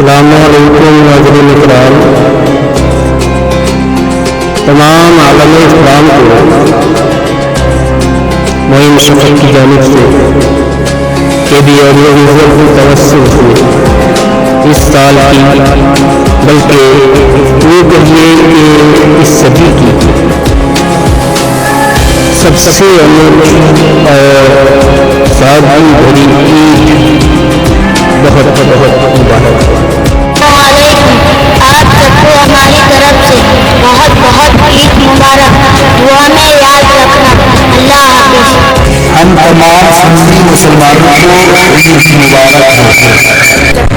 السلام علیکم ناظرین کرام، تمام عالم اسلام کو معین شفیق کی جانب سے KB آڈیو ویژول کی توسط سے اس سال کی بلکہ یہ کہیے کہ اس صدی کی سب سے انوکھی اور سادگی بھری عید بہت بہت مبارک ہو۔ آپ سب کو ہماری طرف سے بہت بہت عید مبارک، دعا میں یاد رکھنا۔ اللہ حافظ۔ ہم تمام سنی مسلمانوں کو عید مبارک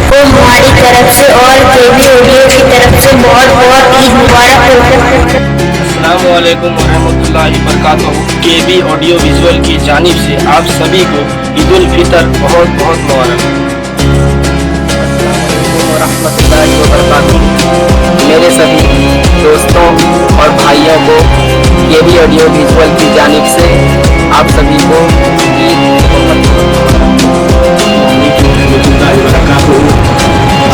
کو ہماری طرف سے اور KB آڈیو کی طرف سے بہت بہت عید مبارک ہو۔ السلام علیکم ورحمۃ اللہ وبرکاتہ۔ KB آڈیو ویژول کی جانب سے آپ سبھی کو عید الفطر بہت بہت مبارک۔ السلام علیکم ورحمۃ اللہ وبرکاتہ۔ میرے سبھی دوستوں اور بھائیوں کو KB آڈیو ویژول کی جانب سے آپ سبھی کو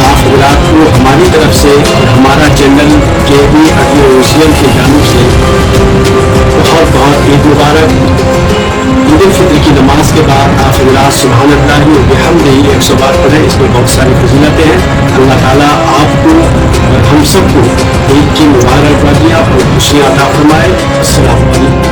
آپ حضرات کو ہماری طرف سے اور ہمارا چینل KB آڈیو ویژول کی جانب سے بہت بہت عید مبارک۔ عید الفطر کی نماز کے بعد آپ حضرات سبحان اللہ و بحمدہ 100 بار پڑھیں، اس میں بہت ساری فضیلتیں ہیں۔ اللہ تعالیٰ آپ کو اور ہم سب کو عید کی مبارکبادیاں اور خوشیاں عطا فرمائے۔ السلام علیکم۔